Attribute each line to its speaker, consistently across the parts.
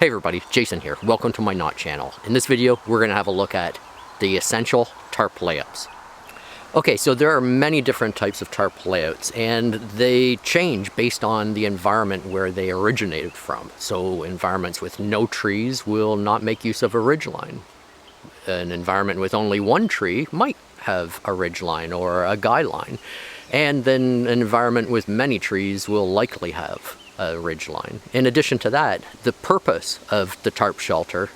Speaker 1: Hey everybody, Jason here. Welcome to my Knot channel. In this video, we're going to have a look at the essential tarp layouts. Okay, so there are many different types of tarp layouts, and they change based on the environment where they originated from. So environments with no trees will not make use of a ridgeline. An environment with only one tree might have a ridgeline or a guy line. And then an environment with many trees will likely have a ridgeline. In addition to that, the purpose of the tarp shelter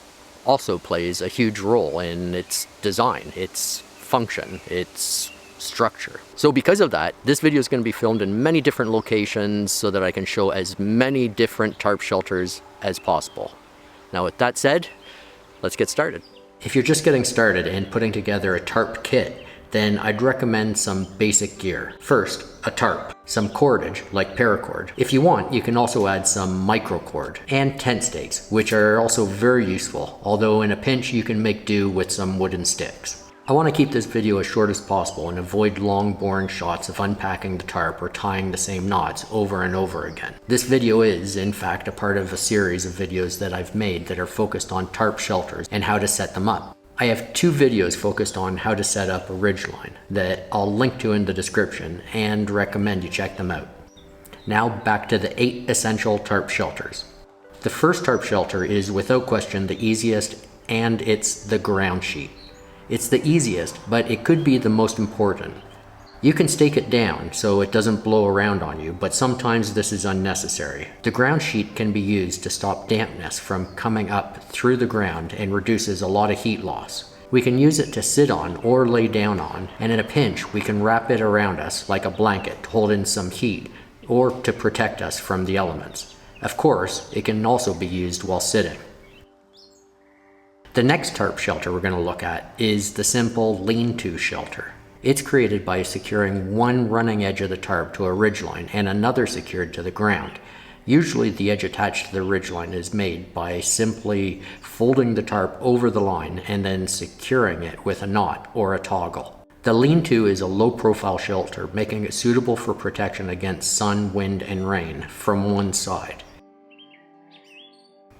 Speaker 1: also plays a huge role in its design, its function, its structure. So because of that, this video is going to be filmed in many different locations so that I can show as many different tarp shelters as possible. Now with that said, let's get started. If you're just getting started and putting together a tarp kit, then I'd recommend some basic gear. First, a tarp, some cordage like paracord. If you want, you can also add some microcord, and tent stakes, which are also very useful, although in a pinch you can make do with some wooden sticks. I want to keep this video as short as possible and avoid long boring shots of unpacking the tarp or tying the same knots over and over again. This video is, in fact, a part of a series of videos that I've made that are focused on tarp shelters and how to set them up. I have two videos focused on how to set up a ridgeline that I'll link to in the description and recommend you check them out. Now back to the 8 essential tarp shelters. The first tarp shelter is without question the easiest, and it's the ground sheet. It's the easiest, but it could be the most important. You can stake it down so it doesn't blow around on you, but sometimes this is unnecessary. The ground sheet can be used to stop dampness from coming up through the ground and reduces a lot of heat loss. We can use it to sit on or lay down on, and in a pinch we can wrap it around us like a blanket to hold in some heat or to protect us from the elements. Of course, it can also be used while sitting. The next tarp shelter we're going to look at is the simple lean-to shelter. It's created by securing one running edge of the tarp to a ridgeline and another secured to the ground. Usually the edge attached to the ridgeline is made by simply folding the tarp over the line and then securing it with a knot or a toggle. The lean-to is a low-profile shelter, making it suitable for protection against sun, wind, and rain from one side.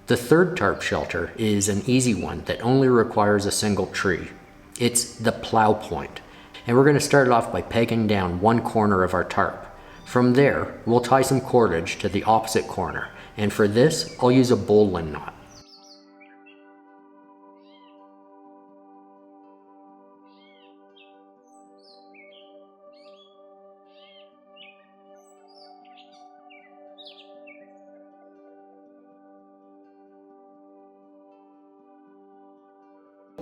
Speaker 1: The third tarp shelter is an easy one that only requires a single tree. It's the plow point. And we're going to start it off by pegging down one corner of our tarp. From there, we'll tie some cordage to the opposite corner, and for this, I'll use a bowline knot.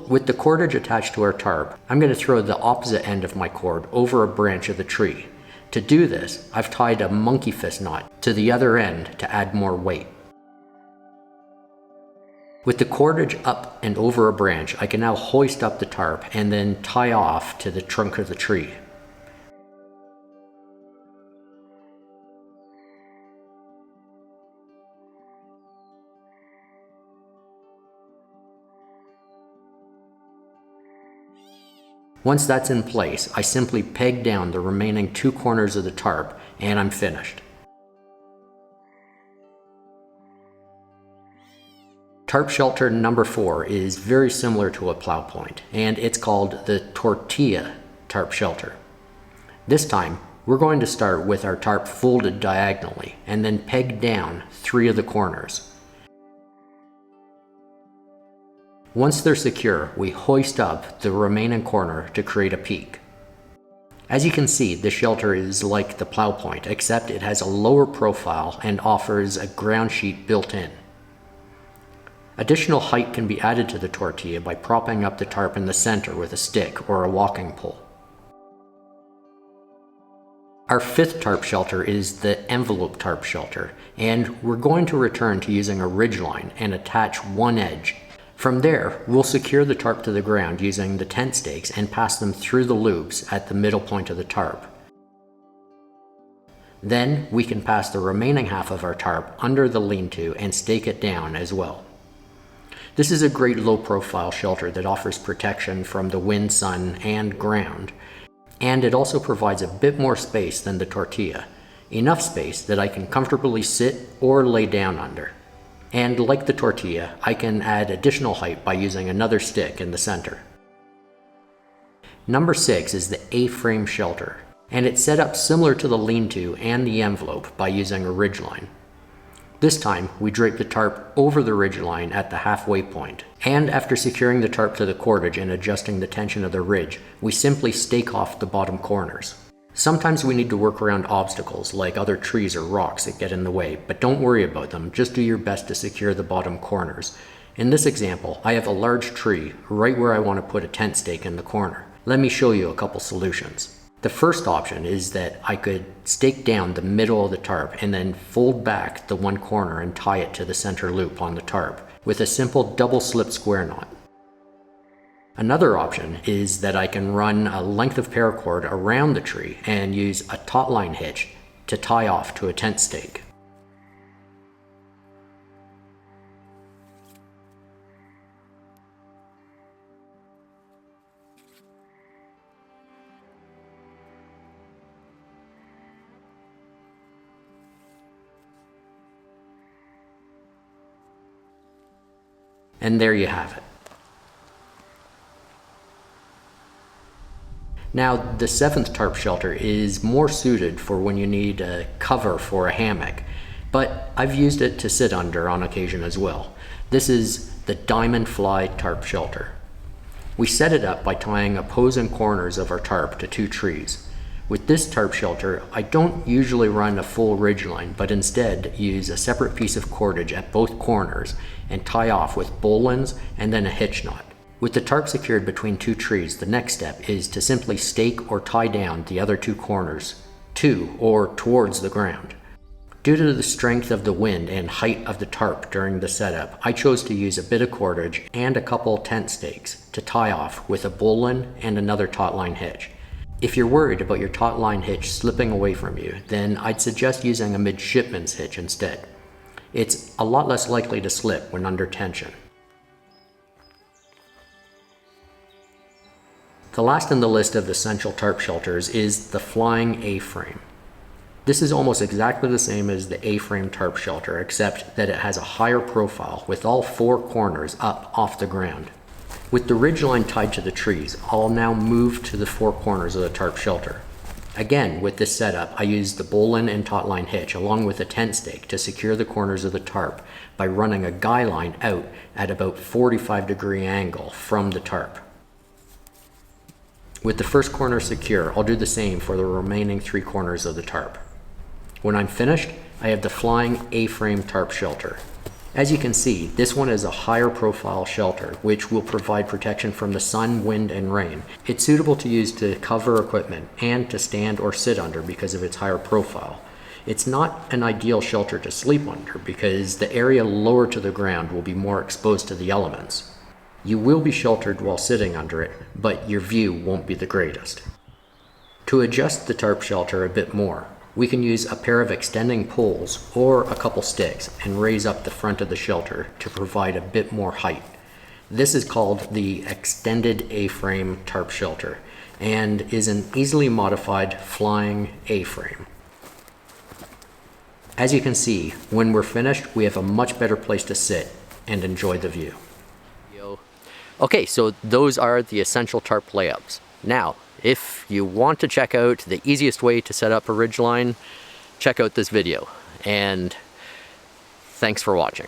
Speaker 1: With the cordage attached to our tarp, I'm going to throw the opposite end of my cord over a branch of the tree. To do this, I've tied a monkey fist knot to the other end to add more weight. With the cordage up and over a branch, I can now hoist up the tarp and then tie off to the trunk of the tree. Once that's in place, I simply peg down the remaining 2 corners of the tarp and I'm finished. Tarp shelter number 4 is very similar to a plow point, and it's called the tortilla tarp shelter. This time, we're going to start with our tarp folded diagonally and then peg down 3 of the corners. Once they're secure, we hoist up the remaining corner to create a peak. As you can see, the shelter is like the plow point, except it has a lower profile and offers a ground sheet built in. Additional height can be added to the tortilla by propping up the tarp in the center with a stick or a walking pole. Our 5th tarp shelter is the envelope tarp shelter, and we're going to return to using a ridgeline and attach one edge. From there, we'll secure the tarp to the ground using the tent stakes and pass them through the loops at the middle point of the tarp. Then we can pass the remaining half of our tarp under the lean-to and stake it down as well. This is a great low-profile shelter that offers protection from the wind, sun, and ground, and it also provides a bit more space than the tortilla, enough space that I can comfortably sit or lay down under. And like the tortilla, I can add additional height by using another stick in the center. Number 6 is the A-frame shelter, and it's set up similar to the lean-to and the envelope by using a ridgeline. This time, we drape the tarp over the ridgeline at the halfway point, and after securing the tarp to the cordage and adjusting the tension of the ridge, we simply stake off the bottom corners. Sometimes we need to work around obstacles like other trees or rocks that get in the way, but don't worry about them, just do your best to secure the bottom corners. In this example, I have a large tree right where I want to put a tent stake in the corner. Let me show you a couple solutions. The first option is that I could stake down the middle of the tarp and then fold back the one corner and tie it to the center loop on the tarp with a simple double slip square knot. Another option is that I can run a length of paracord around the tree and use a taut line hitch to tie off to a tent stake. And there you have it. Now, the 7th tarp shelter is more suited for when you need a cover for a hammock, but I've used it to sit under on occasion as well. This is the Diamond Fly tarp shelter. We set it up by tying opposing corners of our tarp to 2 trees. With this tarp shelter, I don't usually run a full ridgeline, but instead use a separate piece of cordage at both corners and tie off with bowlines and then a hitch knot. With the tarp secured between 2 trees, the next step is to simply stake or tie down the other 2 corners to or towards the ground. Due to the strength of the wind and height of the tarp during the setup, I chose to use a bit of cordage and a couple tent stakes to tie off with a bowline and another taut line hitch. If you're worried about your taut line hitch slipping away from you, then I'd suggest using a midshipman's hitch instead. It's a lot less likely to slip when under tension. The last in the list of essential tarp shelters is the flying A-frame. This is almost exactly the same as the A-frame tarp shelter, except that it has a higher profile with all 4 corners up off the ground. With the ridgeline tied to the trees, I'll now move to the 4 corners of the tarp shelter. Again, with this setup, I used the bowline and taut line hitch along with a tent stake to secure the corners of the tarp by running a guy line out at about 45-degree angle from the tarp. With the first corner secure, I'll do the same for the remaining 3 corners of the tarp. When I'm finished, I have the flying A-frame tarp shelter. As you can see, this one is a higher profile shelter, which will provide protection from the sun, wind, and rain. It's suitable to use to cover equipment and to stand or sit under because of its higher profile. It's not an ideal shelter to sleep under because the area lower to the ground will be more exposed to the elements. You will be sheltered while sitting under it, but your view won't be the greatest. To adjust the tarp shelter a bit more, we can use a pair of extending poles or a couple sticks and raise up the front of the shelter to provide a bit more height. This is called the extended A-frame tarp shelter and is an easily modified flying A-frame. As you can see, when we're finished, we have a much better place to sit and enjoy the view. Okay, so those are the essential tarp layups. Now, if you want to check out the easiest way to set up a ridgeline, check out this video. And thanks for watching.